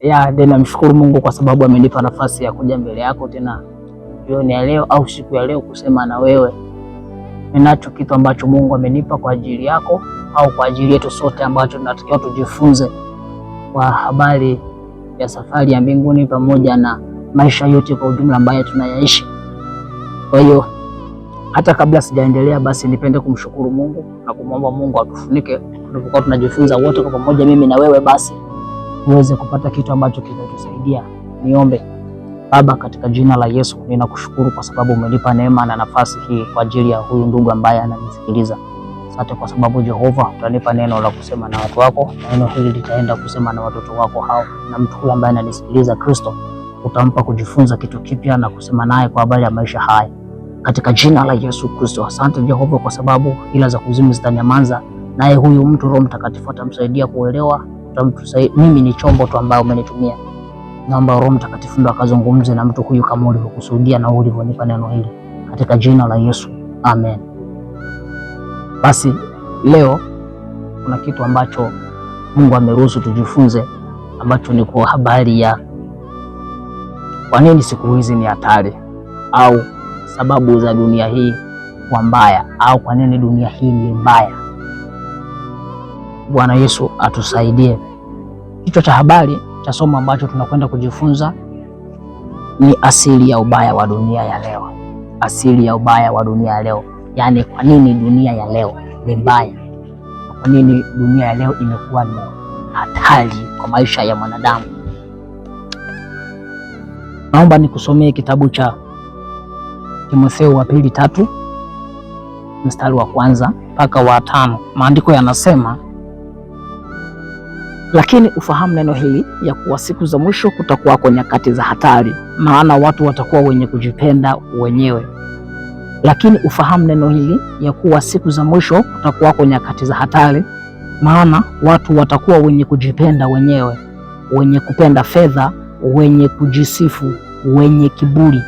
namshukuru Mungu kwa sababu amenipa nafasi ya kuja mbele yako tena jioni ya leo au siku ya leo kusema na wewe. Ninacho kitu ambacho Mungu amenipa kwa ajili yako au kwa ajili yetu sote, ambacho tunatakiwa tujifunze kwa habari ya safari ya mbinguni pamoja na maisha yote kwa ujumla ambayo tunayaishi. Kwa hiyo hata kabla sijaendelea, basi nipende kumshukuru Mungu na kumwomba Mungu atufunike tunapokuwa tunajifunza wote kwa pamoja, mimi na wewe, basi uweze kupata kitu ambacho kitatusaidia. Niombe. Baba, katika jina la Yesu ninakushukuru kwa sababu umenipa neema na nafasi hii kwa ajili ya huyu ndugu ambaye ananisikiliza. Asante kwa sababu Jehova utanipa neno la kusema na watu wako, na neno hili litaenda kusema na watoto wako hao, na mtu huyu ambaye ananisikiliza Kristo utampa kujifunza kitu kipya na kusema naye kwa habari ya maisha haya katika jina la Yesu Kristo. Asante Jehova kwa sababu ila za kuzimu zitanyamaza, naye huyu mtu Roho Mtakatifu atamsaidia kuelewa. Mimi ni chombo tu ambaye umenitumia. Naomba Roho Mtakatifu ndo akazungumze na mtu huyu kama ulivyokusudia na ulivyonipa neno hili katika jina la Yesu. Amen. Basi leo kuna kitu ambacho Mungu ameruhusu tujifunze, ambacho ni kwa habari ya kwa nini siku hizi ni hatari, au sababu za dunia hii kuwa mbaya, au kwa nini dunia hii ni mbaya. Bwana Yesu atusaidie. Kichwa cha habari cha somo ambacho tunakwenda kujifunza ni asili ya ubaya wa dunia ya leo. Asili ya ubaya wa dunia ya leo, yaani kwa nini dunia ya leo ni mbaya, kwa nini dunia ya leo imekuwa ni hatari kwa maisha ya mwanadamu. Naomba nikusomee kitabu cha Timotheo wa pili 3 mstari wa 1 mpaka wa 5. Maandiko yanasema, lakini ufahamu neno hili ya kuwa siku za mwisho kutakuwako nyakati za hatari, maana watu watakuwa wenye kujipenda wenyewe. Lakini ufahamu neno hili ya kuwa siku za mwisho kutakuwako nyakati za hatari, maana watu watakuwa wenye kujipenda wenyewe, wenye kupenda fedha, wenye kujisifu, wenye kiburi,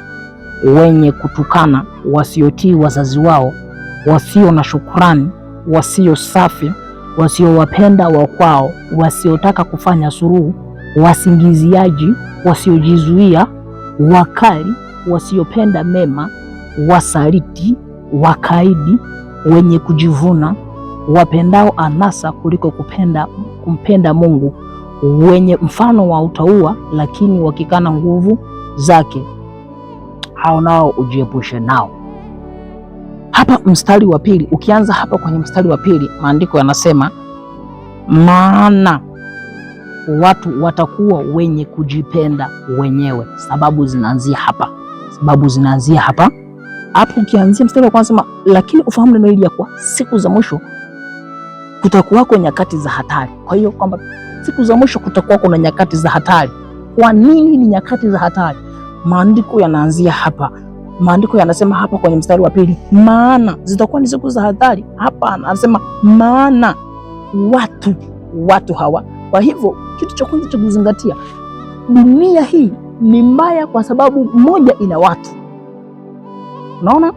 wenye kutukana, wasiotii wazazi wao, wasio na shukrani, wasio safi, wasiowapenda wakwao, wasiotaka kufanya suluhu, wasingiziaji, wasiojizuia, wakali, wasiopenda mema, wasaliti, wakaidi, wenye kujivuna, wapendao anasa kuliko kumpenda Mungu, wenye mfano wa utauwa, lakini wakikana nguvu zake. Hao nao ujiepushe nao. Hapa mstari wa pili, ukianza hapa kwenye mstari wa pili, maandiko yanasema, maana watu watakuwa wenye kujipenda wenyewe. Sababu zinaanzia hapa. Sababu zinaanzia hapa. Hapo ukianzia mstari wa kwanza, lakini ufahamu neno hili ya kuwa siku za mwisho kutakuwako nyakati za hatari. Kwa hiyo kwamba siku za mwisho kutakuwa kuna nyakati za hatari. Kwa nini ni nyakati za hatari? Maandiko yanaanzia hapa. Maandiko yanasema hapa kwenye mstari wa pili, maana zitakuwa ni siku za hatari. Hapa anasema maana watu hawa. Kwa hivyo kitu cha kwanza cha kuzingatia, dunia hii ni mbaya kwa sababu moja, ina watu. Unaona?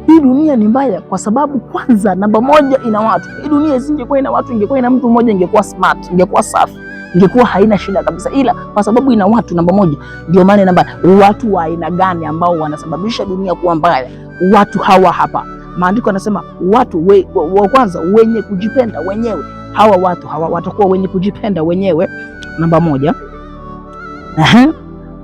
Hii dunia ni mbaya kwa sababu kwanza, namba moja, ina watu. Hii dunia isingekuwa ina watu, ingekuwa ina mtu mmoja, ingekuwa smart, ingekuwa safi, ingekuwa haina shida kabisa, ila kwa sababu ina watu, namba moja. Ndio maana namba, watu wa aina gani ambao wanasababisha dunia kuwa mbaya? Watu hawa hapa. Maandiko yanasema watu wa kwanza wenye kujipenda wenyewe. Hawa watu hawa watakuwa wenye kujipenda wenyewe, namba moja.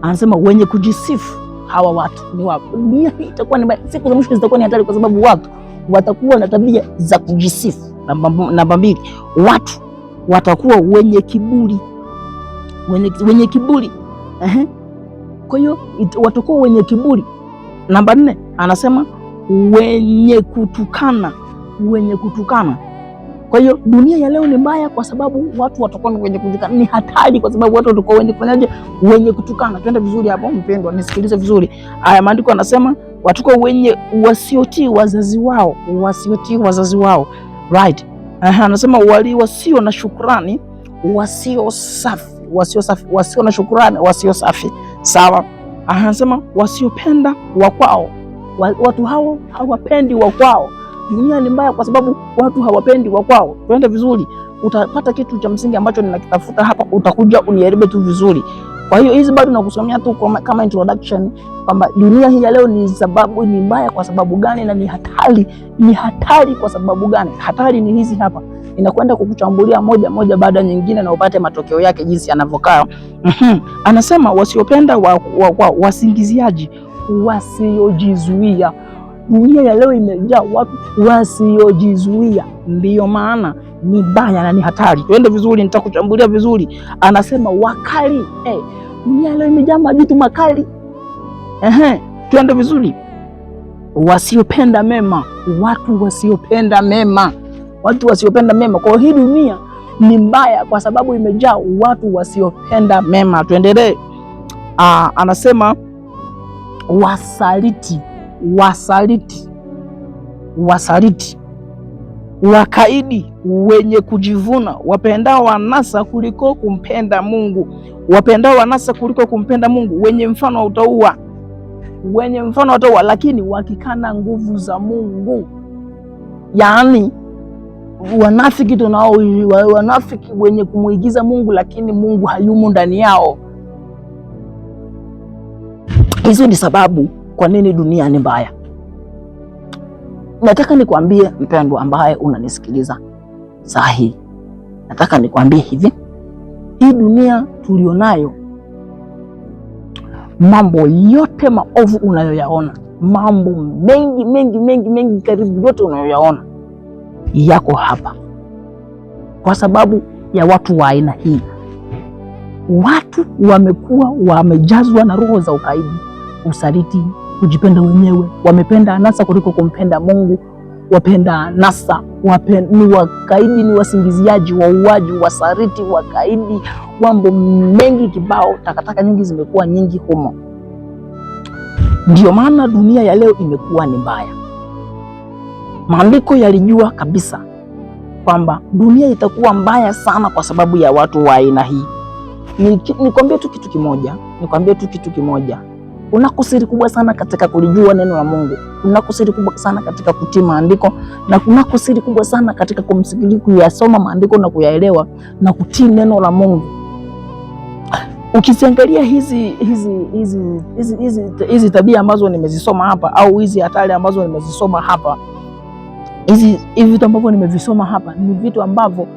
Anasema wenye kujisifu. Hawa watu ni wapo. Dunia hii itakuwa ni mbaya, siku za mwisho zitakuwa ni hatari kwa sababu watu watakuwa na tabia za kujisifu. Namba mbili, watu watakuwa wenye kiburi. Wenye kiburi. Kwa hiyo watakuwa wenye kiburi. Namba 4 anasema wenye kutukana. Wenye kutukana. Kwa hiyo dunia ya leo ni mbaya kwa sababu watu watakuwa wenye kutukana. Ni hatari kwa sababu watu watakuwa wenye kufanyaje? Wenye kutukana. Twende vizuri hapo mpendwa, nisikilize vizuri. Haya maandiko yanasema watakuwa wenye wasiotii wazazi wao. Wasiotii wazazi wao. Right. Anasema wasio na shukrani, wasio safi, wasio na shukrani, wasio safi. Sawa. Anasema wasiopenda wakwao. Watu hao hawapendi wakwao. Dunia ni mbaya kwa sababu watu hawapendi wakwao. Twende vizuri. utapata kitu cha msingi ambacho ninakitafuta hapa, utakuja unielewe tu vizuri. Kwa hiyo hizi bado nakusomea tu kama introduction kwamba dunia hii ya leo ni mbaya kwa sababu gani, na ni hatari kwa sababu gani. Hatari ni hizi hapa, inakwenda kukuchambulia moja moja baada nyingine na upate matokeo yake jinsi yanavyokaa. Anasema wasiopenda wasingiziaji, wasiojizuia. Dunia ya leo imejaa watu wasiojizuia, ndiyo maana ni baya na ni hatari. Tuende vizuri, nitakuchambulia vizuri. Anasema wakali. Dunia leo imejaa majitu makali. Tuende vizuri. Wasiopenda mema, watu wasiopenda mema, watu wasiopenda mema. Kwa hii dunia ni mbaya kwa sababu imejaa watu wasiopenda mema. Tuendelee. Anasema wasaliti, wakaidi, wenye kujivuna, wapendao anasa kuliko kumpenda Mungu, wenye mfano wa utauwa, lakini wakikana nguvu za Mungu. Yaani wanafiki wanafiki wenye kumuigiza Mungu, lakini Mungu hayumo ndani yao. Hizo ni sababu kwa nini dunia ni mbaya. Nataka nikwambie mpendwa ambaye unanisikiliza saa hii, nataka nikwambie hivi, hii dunia tulionayo, mambo yote maovu unayoyaona, mambo mengi karibu yote unayoyaona yako hapa kwa sababu ya watu wa aina hii. Watu wamekuwa wamejazwa na roho za ukaidi, usaliti, kujipenda wenyewe, wamependa anasa kuliko kumpenda Mungu, wapenda anasa, ni wakaidi, ni wasingiziaji, wauaji, wasaliti, wakaidi, mambo mengi kibao, takataka nyingi zimekuwa nyingi humo. Ndio maana dunia ya leo imekuwa ni mbaya. Maandiko yalijua kabisa kwamba dunia itakuwa mbaya sana kwa sababu ya watu wa aina hii. Nikwambie tu kitu kimoja. Kuna kusiri kubwa sana katika kulijua neno la Mungu. Kuna kusiri kubwa sana katika kutii maandiko, na kuna kusiri kubwa sana katika kumsikiliza, kuyasoma maandiko na kuyaelewa na kutii neno la Mungu. Ukiziangalia hizi tabia ambazo nimezisoma hapa, au hizi hatari ambazo nimezisoma hapa, hivi vitu ambavyo nimevisoma hapa ni vitu ambavyo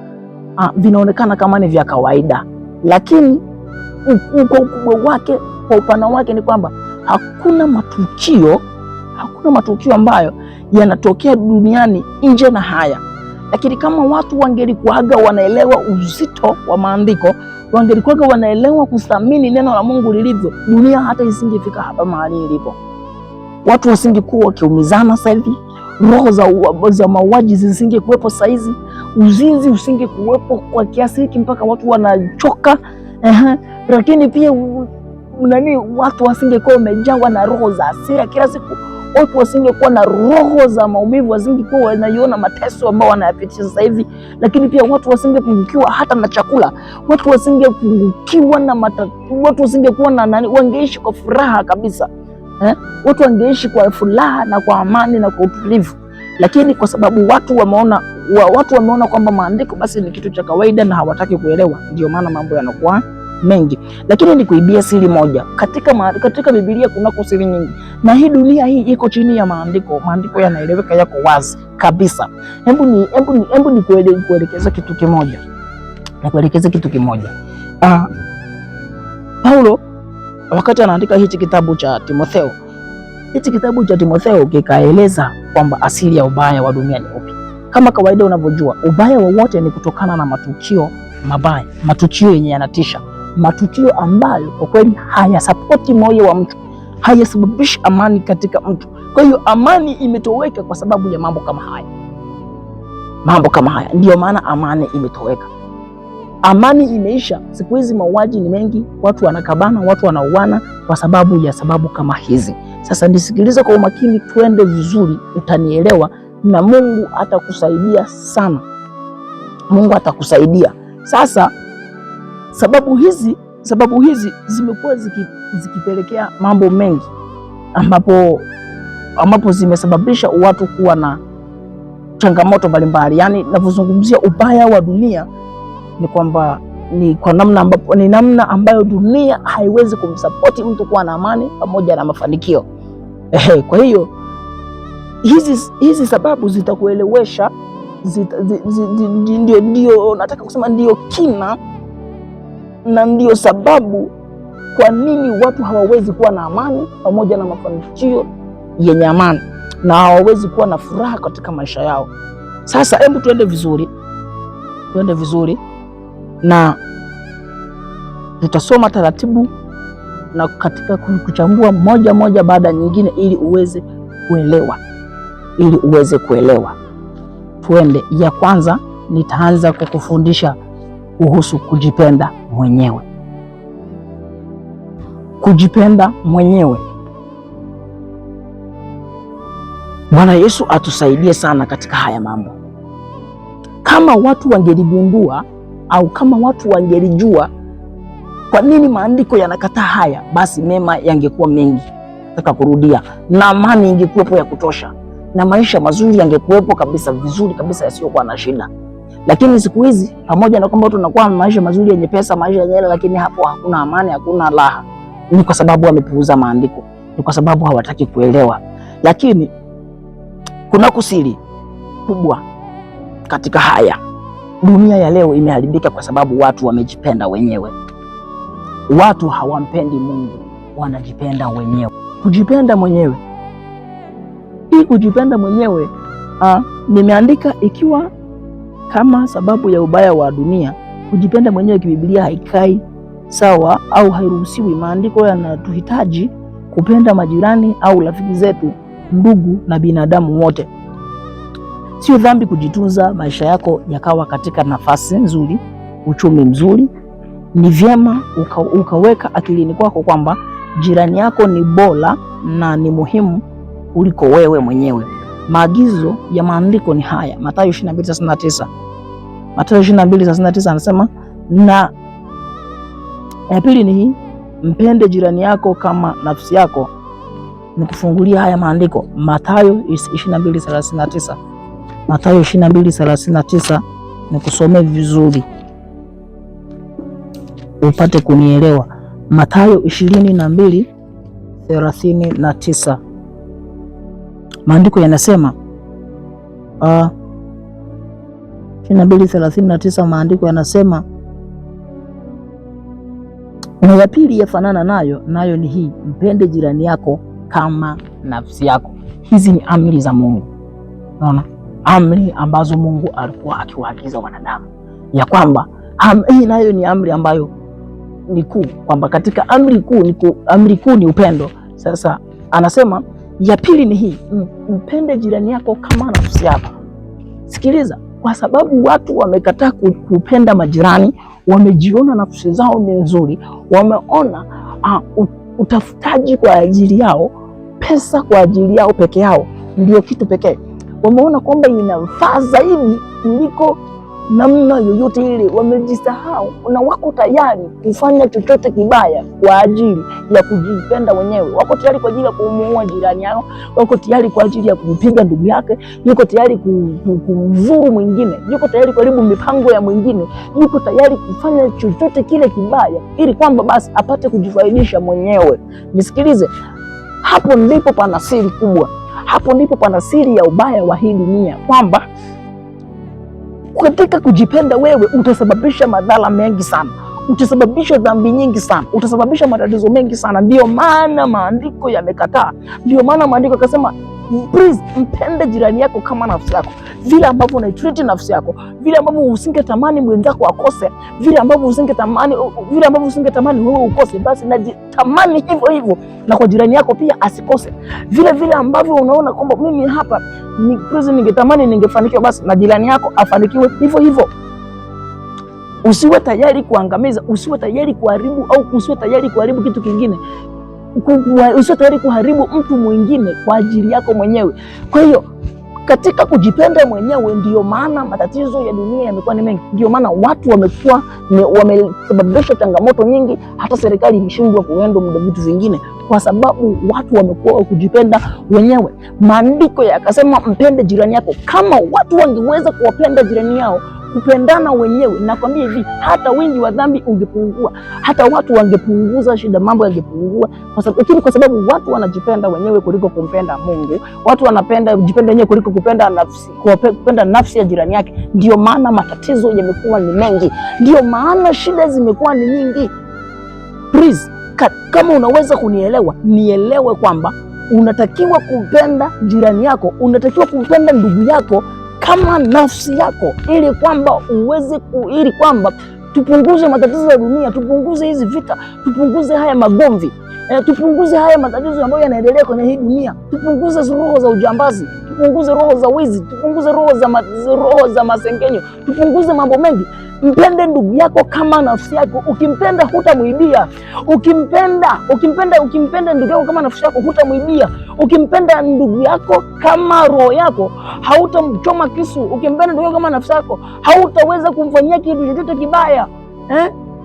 vinaonekana kama ni vya kawaida, lakini kwa ukubwa wake, kwa upana wake ni kwamba hakuna matukio ambayo yanatokea duniani nje na haya. Lakini kama watu wangelikuwaga wanaelewa uzito wa maandiko, wangelikuwaga wanaelewa kuthamini neno la Mungu lilivyo, dunia hata isingefika hapa mahali ilipo. Watu wasingekuwa wakiumizana sasa hivi, roho za mauaji zisingekuwepo sasa hizi, uzinzi usingekuwepo kwa kiasi hiki mpaka watu wanachoka. Lakini pia watu wasingekuwa wamejawa na roho za hasira kila siku, watu wasingekuwa na roho za maumivu, wasingekuwa wanaiona mateso ambao wanayapitia sasa hivi. Lakini pia watu wasingepungukiwa hata na chakula, watu wasingepungukiwa na watu wasingekuwa na wangeishi kwa furaha kabisa. Watu wangeishi kwa furaha na kwa amani na kwa utulivu. Lakini kwa sababu watu wameona kwamba maandiko basi ni kitu cha kawaida na hawataki kuelewa, ndio maana mambo yanakuwa mengi. Lakini nikuibia siri moja, katika Biblia kuna siri nyingi, na hii dunia hii iko chini ya maandiko. Maandiko yanaeleweka, yako wazi kabisa. Hebu nikuelekeza kitu kimoja. Paulo wakati anaandika hichi kitabu cha Timotheo, kikaeleza kwamba asili ya ubaya wa dunia ni upi. Kama kawaida unavyojua, ubaya wowote ni kutokana na matukio mabaya, matukio yenye yanatisha, matukio ambayo kwa kweli hayasapoti moyo wa mtu, hayasababishi amani katika mtu. Kwa hiyo amani imetoweka kwa sababu ya mambo kama haya. Ndio maana amani imetoweka, amani imeisha. Siku hizi mauaji ni mengi, watu wanakabana, watu wanauana kwa sababu kama hizi. Sasa nisikilize kwa umakini, tuende vizuri, utanielewa na Mungu atakusaidia sana. Mungu atakusaidia. Sasa sababu hizi zimekuwa zikipelekea mambo mengi ambapo zimesababisha watu kuwa changamoto mbalimbali. Yani ninavyozungumzia ubaya wa dunia ni kwamba ni namna ambayo dunia haiwezi kumsapoti mtu kuwa na amani pamoja na mafanikio. Kwa hiyo hizi sababu zitakuelewesha, ndio nataka kusema ndio kina na ndio sababu kwa nini watu hawawezi kuwa na amani pamoja na mafanikio yenye amani na hawawezi kuwa na furaha katika maisha yao. Sasa hebu tuende vizuri na tutasoma taratibu na katika kuchambua moja baada nyingine ili uweze kuelewa. Tuende. Ya kwanza nitaanza kukufundisha kuhusu kujipenda mwenyewe. Kujipenda mwenyewe. Bwana Yesu atusaidie sana katika haya mambo. Kama watu wangeligundua au kama watu wangelijua kwa nini maandiko yanakataa haya, basi mema yangekuwa mengi, nataka kurudia, na amani ingekuwepo ya kutosha, na maisha mazuri yangekuwepo kabisa, vizuri kabisa, yasiyokuwa na shida. Lakini siku hizi pamoja na kwamba tunakuwa na maisha mazuri yenye pesa, maisha yenye hela, lakini hapo hakuna amani, hakuna raha. Ni kwa sababu wamepuuza maandiko, ni kwa sababu hawataki kuelewa. Lakini kuna kusiri kubwa katika haya. Dunia ya leo imeharibika kwa sababu watu wamejipenda wenyewe. Watu hawampendi Mungu, wanajipenda wenyewe. Kujipenda mwenyewe. Hii kujipenda mwenyewe nimeandika ikiwa kama sababu ya ubaya wa dunia. Kujipenda mwenyewe kibiblia haikai sawa au hairuhusiwi. Maandiko yanatuhitaji kupenda majirani au rafiki zetu, ndugu na binadamu wote. Sio dhambi kujitunza maisha yako yakawa katika nafasi nzuri, uchumi mzuri. Ni vyema ukaweka akilini kwako kwamba jirani yako ni bora na ni muhimu kuliko wewe mwenyewe. Maagizo ya maandiko ni haya. Mathayo 22:39. Mathayo 22:39 anasema, na ya pili ni hii, mpende jirani yako kama nafsi yako. Nikufungulia haya maandiko. Mathayo 22:39. Mathayo 22:39, nikusomee vizuri upate kunielewa. Mathayo 22:39. Maandiko yanasema 22:39, maandiko yanasema, na ya pili yafanana nayo ni hii, mpende jirani yako kama nafsi yako. Hizi ni amri za Mungu. Unaona? Amri ambazo Mungu alikuwa akiwaagiza wanadamu, ya kwamba hii nayo ni amri ambayo ni kuu, kwamba katika amri kuu ni upendo. Sasa anasema ya pili ni hii, mpende jirani yako kama nafsi yako. Sikiliza, kwa sababu watu wamekataa kupenda majirani, wamejiona nafsi zao ni nzuri, wameona utafutaji kwa ajili yao, pesa kwa ajili yao peke yao ndio kitu pekee. Wameona kwamba inafaa zaidi kuliko namna yoyote ile. Wamejisahau na wako tayari kufanya chochote kibaya kwa ajili ya kujipenda wenyewe. Wako tayari kwa ajili ya kumuua jirani yao, wako tayari kwa ajili ya kumpiga ndugu yake, yuko tayari kumzuru mwingine, yuko tayari kuharibu mipango ya mwingine, yuko tayari kufanya chochote kile kibaya ili kwamba basi apate kujifaidisha mwenyewe. Nisikilize, hapo ndipo pana siri kubwa. Hapo ndipo pana siri ya ubaya wa hii dunia, kwamba katika kujipenda wewe utasababisha madhara mengi sana, utasababisha dhambi nyingi sana, utasababisha matatizo mengi sana. Ndio maana maandiko yamekataa. Ndio maana maandiko yakasema, please, mpende jirani yako kama nafsi yako. Vile ambavyo unaitreat nafsi yako, vile ambavyo usingetamani mwenzako akose, vile ambavyo usingetamani wewe ukose, basi najitamani hivyo hivyo na kwa jirani yako pia asikose. Vile ambavyo unaona kwamba mimi hapa ningetamani ningefanikiwa, basi na jirani yako afanikiwe hivyo hivyo. Usiwe tayari kuangamiza, usiwe tayari kuharibu, au usiwe tayari kuharibu kitu kingine, usiwe tayari kuharibu mtu mwingine kwa ajili yako mwenyewe. Kwa hiyo katika kujipenda mwenyewe ndio maana matatizo ya dunia yamekuwa ni mengi, ndio maana watu wamesababisha changamoto nyingi, hata serikali imeshindwa kuenda muda vitu vingine, kwa sababu watu wamekuwa kujipenda wenyewe. Maandiko yakasema mpende jirani yako. Kama watu wangeweza kuwapenda jirani yao, kupendana wenyewe, nakwambia hivi, hata wingi wa dhambi ungepungua, hata watu wangepunguza shida, mambo yangepungua, lakini kwa sababu watu wanajipenda wenyewe kuliko kumpenda Mungu, watu wanapenda jipenda wenyewe kuliko kupenda nafsi ya jirani yake, ndio maana matatizo yamekuwa ni mengi, ndio maana shida zimekuwa ni nyingi. Please, kama unaweza kunielewa, nielewe kwamba unatakiwa kumpenda jirani yako, unatakiwa kumpenda ndugu yako kama nafsi yako, ili kwamba ili kwamba tupunguze matatizo ya dunia, tupunguze hizi vita, tupunguze haya magomvi, tupunguze haya matatizo ambayo yanaendelea kwenye hii dunia, tupunguze roho za ujambazi, tupunguze roho za wizi, tupunguze roho za masengenyo, tupunguze mambo mengi. Mpende ndugu yako kama nafsi yako. Ukimpenda hutamwibia. Ukimpenda ndugu yako kama nafsi yako hutamwibia. Ukimpenda ndugu yako kama roho yako hautamchoma kisu. Ukimpenda ndugu yako kama nafsi yako hautaweza kumfanyia kitu chochote kibaya.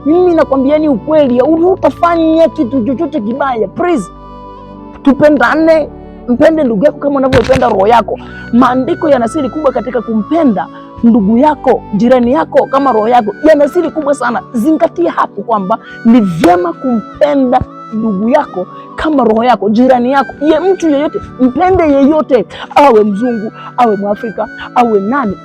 Mimi nakwambiani ukweli, hutafanya kitu chochote kibaya. Please, tupendane. Mpende ndugu yako kama unavyopenda roho yako. Maandiko yana siri kubwa katika kumpenda ndugu yako, jirani yako kama roho yako, yana siri kubwa sana. Zingatia hapo kwamba ni vyema kumpenda ndugu yako kama roho yako, jirani yako, mtu yeyote, mpende yeyote, awe mzungu, awe Mwafrika, awe nani.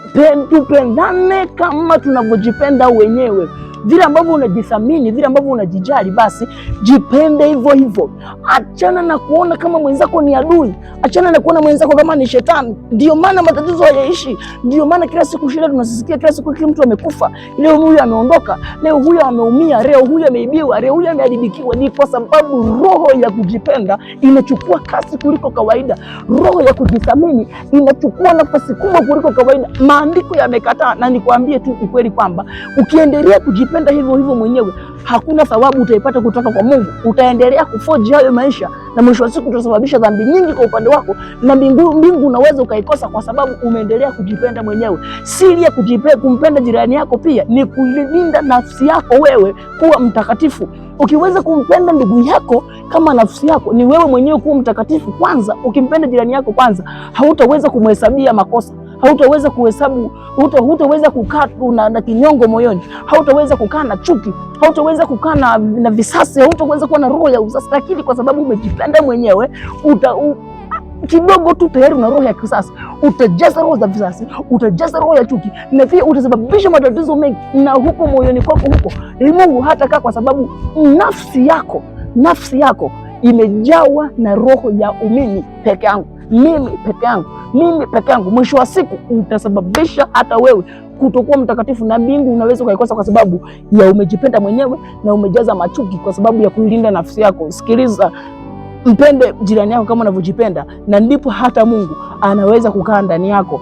Tupendane kama tunavyojipenda wenyewe. Vile ambavyo unajithamini, vile ambavyo unajijali, basi jipende hivyo hivyo. Achana na kuona kama mwenzako ni adui, achana na kuona mwenzako kama ni shetani. Ndio maana matatizo hayaishi, ndio maana kila siku shida tunasisikia, kila siku kila mtu amekufa, leo huyu ameondoka, leo huyu ameumia, leo huyu ameibiwa, leo huyu ameharibikiwa. Ni kwa sababu roho ya kujipenda inachukua kasi kuliko kawaida. Roho ya kujithamini inachukua nafasi kubwa kuliko kawaida. Maandiko yamekataa, na nikwambie tu ukweli kwamba ukiendelea kujipenda hivyo hivyo mwenyewe, hakuna thawabu utaipata kutoka kwa Mungu. Utaendelea kufoji hayo maisha, na mwisho wa siku utasababisha dhambi nyingi kwa upande wako, na mbingu unaweza ukaikosa kwa sababu umeendelea kujipenda mwenyewe. Siri ya kumpenda jirani yako pia ni kuilinda nafsi yako wewe kuwa mtakatifu. Ukiweza kumpenda ndugu yako kama nafsi yako, ni wewe mwenyewe kuwa mtakatifu kwanza. Ukimpenda jirani yako kwanza, hautaweza kumhesabia makosa, hautaweza kuhesabu, hutaweza kukaa na kinyongo moyoni, hautaweza kukaa na chuki, hautaweza kukaa na visasi, hautaweza kuwa na roho ya usasi. Lakini kwa sababu umejipenda mwenyewe, kidogo tu tayari una roho ya kisasi, utajaza roho za visasi, utajaza roho ya chuki, na pia utasababisha matatizo mengi. Na huko moyoni kwako huko Mungu hatakaa, kwa sababu nafsi yako imejawa na roho ya mimi peke yangu, mimi peke yangu. Mwisho wa siku utasababisha hata wewe kutokuwa mtakatifu, na mbingu unaweza ukaikosa kwa sababu ya umejipenda mwenyewe na umejaza machuki kwa sababu ya kuilinda nafsi yako. Sikiliza, mpende jirani yako kama unavyojipenda, na ndipo hata Mungu anaweza kukaa ndani yako.